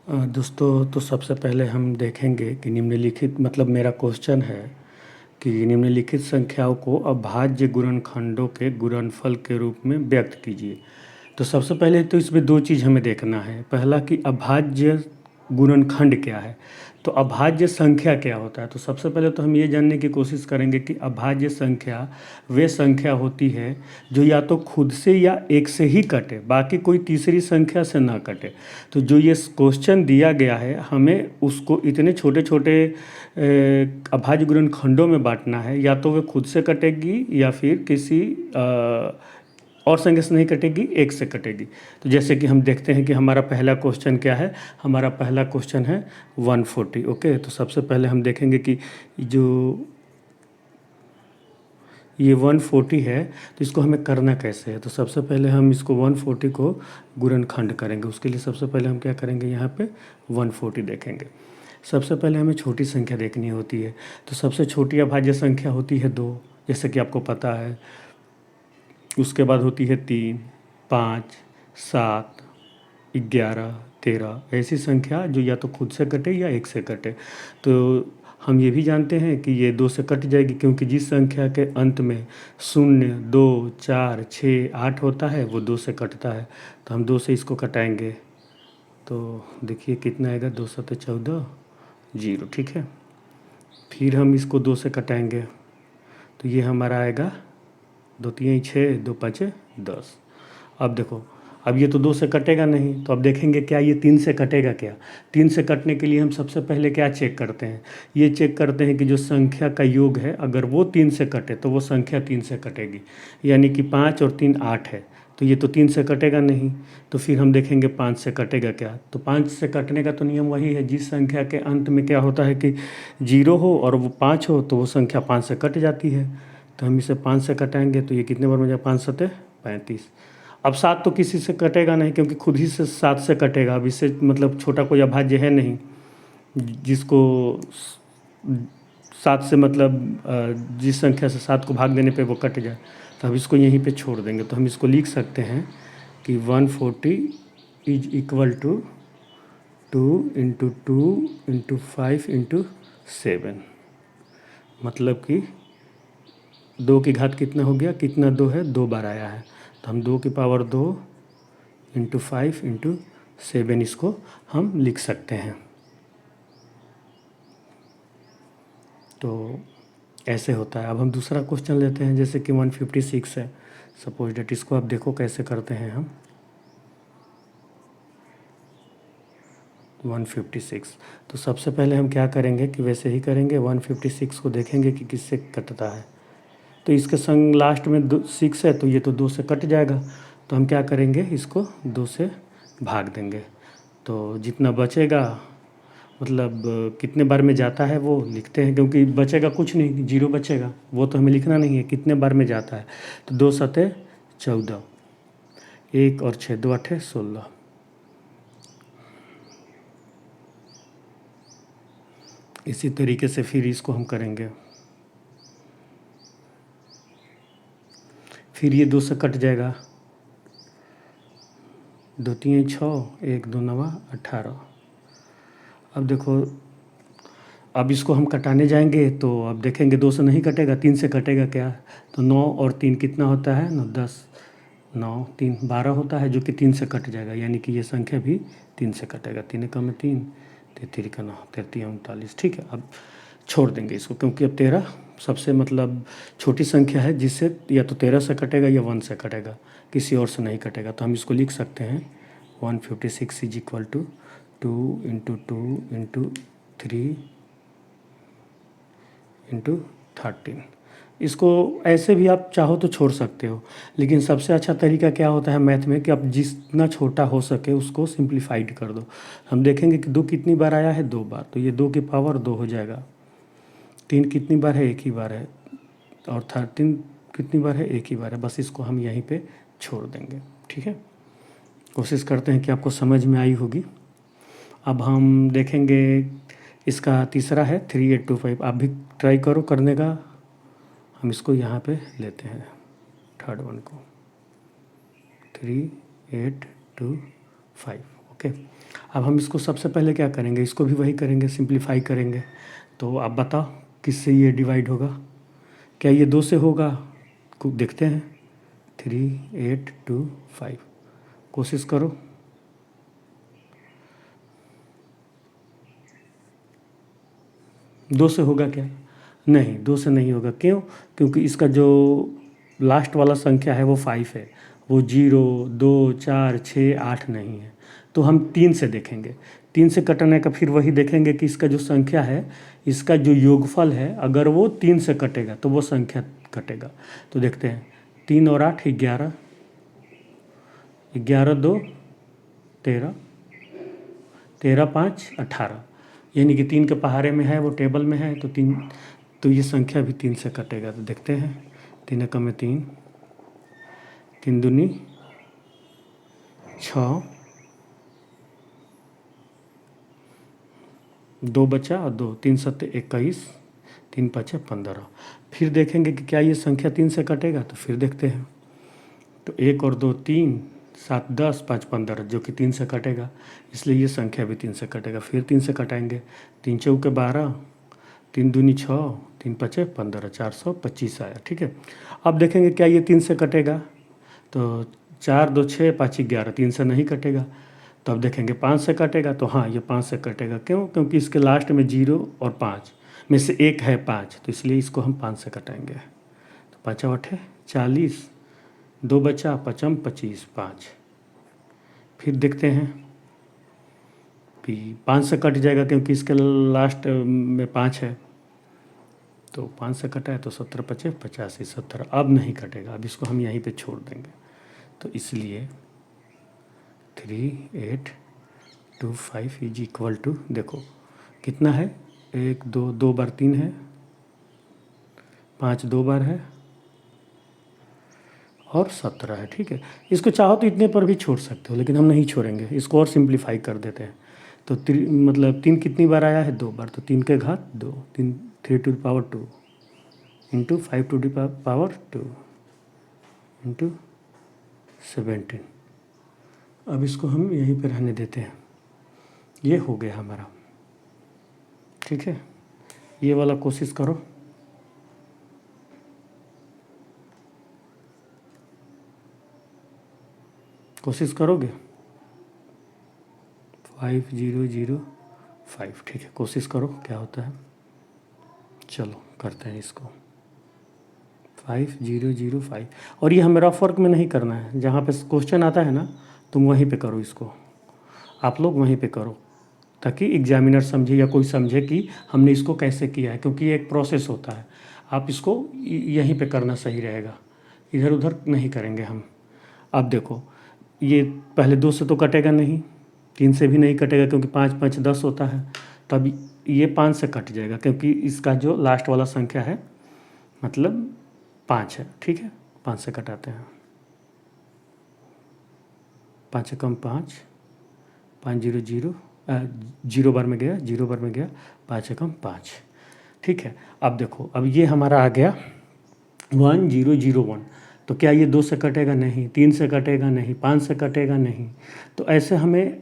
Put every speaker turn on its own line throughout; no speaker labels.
दोस्तों, तो सबसे पहले हम देखेंगे कि निम्नलिखित मतलब मेरा क्वेश्चन है कि निम्नलिखित संख्याओं को अभाज्य गुणनखंडों के गुणनफल के रूप में व्यक्त कीजिए। तो सबसे पहले तो इसमें दो चीज़ हमें देखना है। पहला कि अभाज्य गुणनखंड क्या है, तो अभाज्य संख्या क्या होता है। तो सबसे पहले तो हम ये जानने की कोशिश करेंगे कि अभाज्य संख्या वे संख्या होती है जो या तो खुद से या एक से ही कटे, बाकी कोई तीसरी संख्या से ना कटे। तो जो ये क्वेश्चन दिया गया है, हमें उसको इतने छोटे छोटे अभाज्य गुणनखंडों में बांटना है, या तो वे खुद से कटेगी या फिर किसी और संख्या से नहीं कटेगी, एक से कटेगी। तो जैसे कि हम देखते हैं कि हमारा पहला क्वेश्चन क्या है। हमारा पहला क्वेश्चन है 140। ओके, तो सबसे पहले हम देखेंगे कि जो ये 140 है तो इसको हमें करना कैसे है। तो सबसे पहले हम इसको 140 को गुणनखंड करेंगे। उसके लिए सबसे पहले हम क्या करेंगे, यहाँ पे 140 देखेंगे। सबसे पहले हमें छोटी संख्या देखनी होती है। तो सबसे छोटी अभाज्य संख्या होती है 2, जैसे कि आपको पता है। उसके बाद होती है 3, 5, 7, 11, 13, ऐसी संख्या जो या तो खुद से कटे या एक से कटे। तो हम ये भी जानते हैं कि ये 2 से कट जाएगी, क्योंकि जिस संख्या के अंत में 0, 2, 4, 6, 8 होता है वो 2 से कटता है। तो हम 2 से इसको कटाएंगे तो देखिए कितना आएगा, 2 7 14, 0। ठीक है, फिर हम इसको 2 से कटाएंगे तो ये हमारा आएगा 2 3 6, 2 5 10। अब देखो, अब ये तो 2 से कटेगा नहीं, तो अब देखेंगे क्या ये 3 से कटेगा क्या। 3 से कटने के लिए हम सबसे पहले क्या चेक करते हैं, ये चेक करते हैं कि जो संख्या का योग है अगर वो 3 से कटे तो वो संख्या 3 से कटेगी। यानी कि 5 और 3 8 है, तो ये तो 3 से कटेगा नहीं। तो फिर हम देखेंगे 5 से कटेगा क्या। तो 5 से कटने का तो नियम वही है, जिस संख्या के अंत में क्या होता है कि 0 हो और वो 5 हो तो वो संख्या 5 से कट जाती है। तो हम इसे 5 से कटाएंगे तो ये कितने बार में जाए, 5 7 35। अब 7 तो किसी से कटेगा नहीं, क्योंकि खुद ही से 7 से कटेगा। अब इससे मतलब छोटा कोई अभाज्य है नहीं जिसको 7 से मतलब जिस संख्या से 7 को भाग देने पे वो कट जाए। तो हम इसको यहीं पे छोड़ देंगे। तो हम इसको लिख सकते हैं कि 140 is equal to 2 into 2 into 5 into 7। मतलब कि 2 की घात कितना हो गया, कितना 2 है, 2 बार आया है। तो हम 2 की पावर 2 इंटू 5 इंटू 7 इसको हम लिख सकते हैं। तो ऐसे होता है। अब हम दूसरा क्वेश्चन लेते हैं, जैसे कि 156 है सपोज डेट। इसको आप देखो कैसे करते हैं हम। 156, तो सबसे पहले हम क्या करेंगे कि वैसे ही करेंगे। 156 को देखेंगे कि किससे कटता है। तो इसके संग लास्ट में 6 है, तो ये तो 2 से कट जाएगा। तो हम क्या करेंगे, इसको 2 से भाग देंगे। तो जितना बचेगा मतलब कितने बार में जाता है वो लिखते हैं, क्योंकि बचेगा कुछ नहीं, 0 बचेगा, वो तो हमें लिखना नहीं है, कितने बार में जाता है। तो 2 7 14, 1 और 6 2 8 16। इसी तरीके से फिर इसको हम करेंगे। फिर ये 2 से कट जाएगा, 2 3 6, 1 2 9 18। अब देखो, अब इसको हम कटाने जाएंगे तो अब देखेंगे 2 से नहीं कटेगा, 3 से कटेगा क्या। तो 9 और 3 कितना होता है, 9 10, 9 3 12 होता है, जो कि 3 से कट जाएगा। यानी कि ये संख्या भी 3 से कटेगा। 3 कम में 3, 33 का 9, 33 39। ठीक है, अब छोड़ देंगे इसको, क्योंकि अब 13 सबसे मतलब छोटी संख्या है जिससे या तो 13 से कटेगा या 1 से कटेगा, किसी और से नहीं कटेगा। तो हम इसको लिख सकते हैं 156 is equal to 2 into 2 into 3 into 13। इसको ऐसे भी आप चाहो तो छोड़ सकते हो, लेकिन सबसे अच्छा तरीका क्या होता है मैथ में कि आप जितना छोटा हो सके उसको सिंप्लीफाइड कर दो। हम देखेंगे कि 2 कितनी बार आया है, 2 बार, तो ये 2 की पावर 2 हो जाएगा। 3 कितनी बार है, एक ही बार है। और 13 कितनी बार है, एक ही बार है। बस इसको हम यहीं पे छोड़ देंगे। ठीक है, कोशिश करते हैं कि आपको समझ में आई होगी। अब हम देखेंगे इसका तीसरा है 3825। आप भी ट्राई करो करने का। हम इसको यहाँ पे लेते हैं, थर्ड वन को 3825। ओके, अब हम इसको सबसे पहले क्या करेंगे, इसको भी वही करेंगे, सिंप्लीफाई करेंगे। तो आप बताओ किससे ये डिवाइड होगा, क्या ये 2 से होगा? देखते हैं। 3, 8, 2, 5, कोशिश करो। दो से होगा क्या? नहीं, 2 से नहीं होगा। क्यों? क्योंकि इसका जो लास्ट वाला संख्या है वो 5 है, वो 0, 2, 4, 6, 8 नहीं है। तो हम 3 से देखेंगे। 3 से कटने का फिर वही देखेंगे कि इसका जो संख्या है, इसका जो योगफल है, अगर वो 3 से कटेगा तो वो संख्या कटेगा। तो देखते हैं, 3 और 8 11, 11 2 13, 13 5 18, यानी कि 3 के पहाड़े में है, वो टेबल में है, तो 3, तो ये संख्या भी 3 से कटेगा। तो देखते हैं, 3 एकम में 3, 3 दूनी 6, 2 बचा और 2, 3 सत्ते 21, 3 पचे 15। फिर देखेंगे कि क्या ये संख्या 3 से कटेगा, तो फिर देखते हैं। तो 1 और 2 3, 7 10, 5 15, जो कि 3 से कटेगा, इसलिए ये संख्या भी 3 से कटेगा। फिर 3 से कटाएंगे, 3 चौके 12, 3 दूनी 6, 3 पचे 15, 425 आया। ठीक है, अब देखेंगे क्या ये 3 से कटेगा। तो 4 2 6, 5 11, 3 से नहीं कटेगा। तो अब देखेंगे 5 से कटेगा, तो हाँ ये 5 से कटेगा। क्यों? क्योंकि इसके लास्ट में 0 और 5 में से एक है 5, तो इसलिए इसको हम 5 से कटाएंगे। तो 5 8 40, 2 बचा, 5 25, 5। फिर देखते हैं कि 5 से कट जाएगा, क्योंकि इसके लास्ट में 5 है, तो 5 से कटा है, तो 17 पचे 85, 70। अब नहीं कटेगा, अब इसको हम यहीं पे छोड़ देंगे। तो इसलिए 3 8 2 5 इज इक्वल टू, देखो कितना है, 1 2, 2 बार 3 है, 5 2 बार है, और 17 है। ठीक है, इसको चाहो तो इतने पर भी छोड़ सकते हो, लेकिन हम नहीं छोड़ेंगे, इसको और सिंप्लीफाई कर देते हैं। तो मतलब 3 कितनी बार आया है? 2 बार। तो 3 के घात 2, 3 3 to the power 2 into 5 to the power 2 into 17। अब इसको हम यहीं पर रहने देते हैं। ये हो गया हमारा। ठीक है, ये वाला कोशिश करो। कोशिश करोगे? 5 0 0 5। ठीक है, कोशिश करो क्या होता है। चलो करते हैं इसको। 5 0 0 5। और ये हमें रफ वर्क में नहीं करना है, जहाँ पे क्वेश्चन आता है ना, तुम वहीं पे करो इसको, आप लोग वहीं पे करो, ताकि एग्जामिनर समझे या कोई समझे कि हमने इसको कैसे किया है, क्योंकि ये एक प्रोसेस होता है। आप इसको यहीं पे करना सही रहेगा, इधर उधर नहीं करेंगे हम। अब देखो, ये पहले 2 से तो कटेगा नहीं, 3 से भी नहीं कटेगा, क्योंकि 5 5 10 होता है। तब ये 5 से कट जाएगा, क्योंकि इसका जो लास्ट वाला संख्या है मतलब 5 है। ठीक है, 5 से कटाते हैं। 5 एकम 5, 5 0 0, 0 बार में गया, 0 बार में गया, 5 एकम 5। ठीक है, अब देखो, अब ये हमारा आ गया 1 0 0 1। तो क्या ये 2 से कटेगा? नहीं। 3 से कटेगा? नहीं। 5 से कटेगा? नहीं। तो ऐसे हमें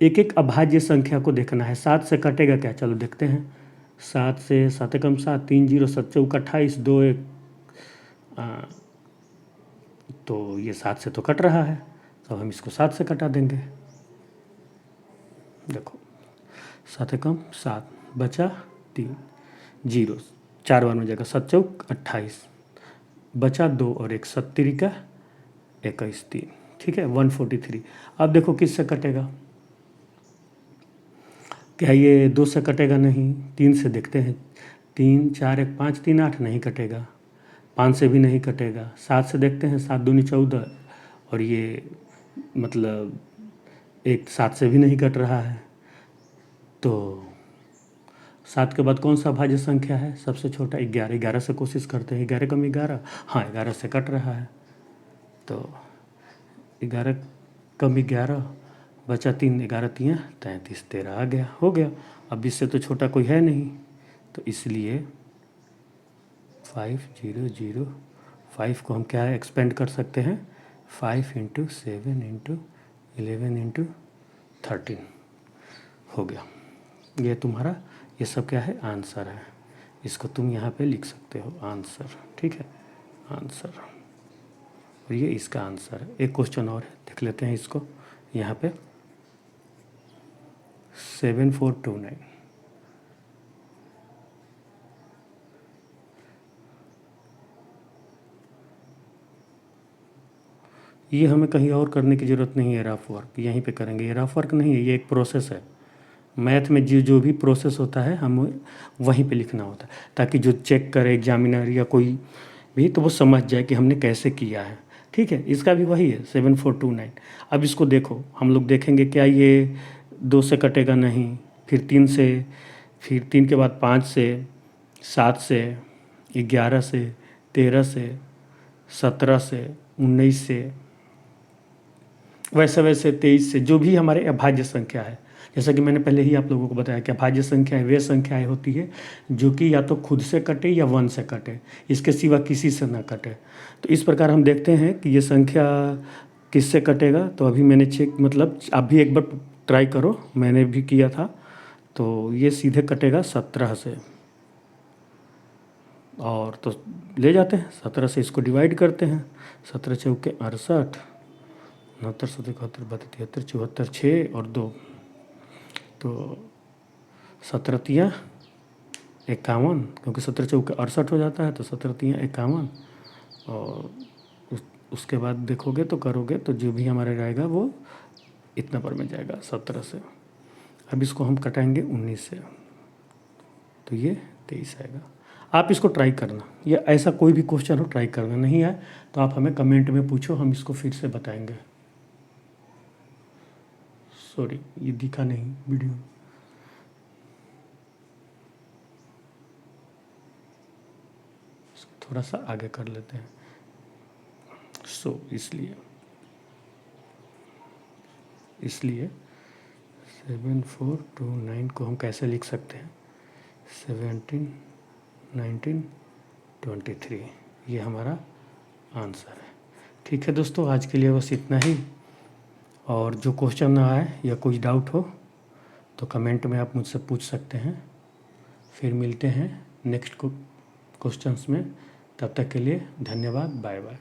एक एक अभाज्य संख्या को देखना है। 7 से कटेगा क्या? चलो देखते हैं। 7 से 7 एकम 7, 3 0 7 चौक 28, 2 1, तो ये 7 से तो कट रहा है, तो हम इसको 7 से कटा देंगे। देखो 7 एकम 7, बचा 3, 0 4 बार में जाएगा, 7 चौक 28, बचा 2 और 1, 70 का 21 3। ठीक है, 143। अब देखो किससे कटेगा? क्या ये 2 से कटेगा? नहीं। 3 से देखते हैं। 3 4 1 5 3 8, नहीं कटेगा। 5 से भी नहीं कटेगा। 7 से देखते हैं, 7 दूनी 14, और ये मतलब 1 7 से भी नहीं कट रहा है। तो 7 के बाद कौन सा भाज्य संख्या है सबसे छोटा? 11। 11 से कोशिश करते हैं। 11 कम 11, हाँ 11 से कट रहा है। तो 11 कम 11, बचा 3, 11 3 33, 13 आ गया, हो गया। अब इससे तो छोटा कोई है नहीं, तो इसलिए 5 0 0 5 को हम क्या एक्सपेंड कर सकते हैं? 5 इंटू 7 इंटू 11 इंटू 13। हो गया। ये तुम्हारा ये सब क्या है, आंसर है। इसको तुम यहाँ पे लिख सकते हो आंसर, ठीक है, आंसर। और ये इसका आंसर है। एक क्वेश्चन और है, देख लेते हैं इसको। यहाँ पे 7429, ये हमें कहीं और करने की ज़रूरत नहीं है, रफ वर्क यहीं पे करेंगे। ये रफ वर्क नहीं है, ये एक प्रोसेस है। मैथ में जो जो भी प्रोसेस होता है हम वहीं पे लिखना होता है, ताकि जो चेक करे एग्जामिनर या कोई भी, तो वो समझ जाए कि हमने कैसे किया है, ठीक है। इसका भी वही है 7429। अब इसको देखो, हम लोग देखेंगे क्या ये 2 से कटेगा, नहीं, फिर 3 से, फिर 3 के बाद 5 से, 7 से, 11 से, 13 से, 17 से, 19 से, वैसे वैसे 23 से, जो भी हमारे अभाज्य संख्या है। जैसा कि मैंने पहले ही आप लोगों को बताया कि अभाज्य संख्याएं वे संख्याएं होती है जो कि या तो खुद से कटे या 1 से कटे, इसके सिवा किसी से ना कटे। तो इस प्रकार हम देखते हैं कि ये संख्या किससे कटेगा। तो अभी मैंने चेक, मतलब आप भी एक बार ट्राई करो, मैंने भी किया था। तो ये सीधे कटेगा 17 से, और तो ले जाते हैं 17 से, इसको डिवाइड करते हैं। 17 चौके 68, 69, 71, 72, 73, 74, 6 और 2, तो 17 तियाँ 51, क्योंकि 17 चौके 68 हो जाता है, तो 17 तियाँ 51। और उसके बाद देखोगे तो करोगे तो जो भी हमारा रहेगा वो इतना पर में जाएगा 17 से। अब इसको हम कटाएंगे 19 से, तो ये 23 आएगा। आप इसको ट्राई करना, या ऐसा कोई भी क्वेश्चन हो ट्राई करना, नहीं आए तो आप हमें कमेंट में पूछो, हम इसको फिर से बताएंगे। सॉरी, ये दिखा नहीं वीडियो, थोड़ा सा आगे कर लेते हैं। इसलिए 7429 को हम कैसे लिख सकते हैं, 17, 19, 23, ये हमारा आंसर है। ठीक है दोस्तों, आज के लिए बस इतना ही। और जो क्वेश्चन ना आए या कोई डाउट हो तो कमेंट में आप मुझसे पूछ सकते हैं। फिर मिलते हैं नेक्स्ट क्वेश्चंस में, तब तक के लिए धन्यवाद, बाय बाय।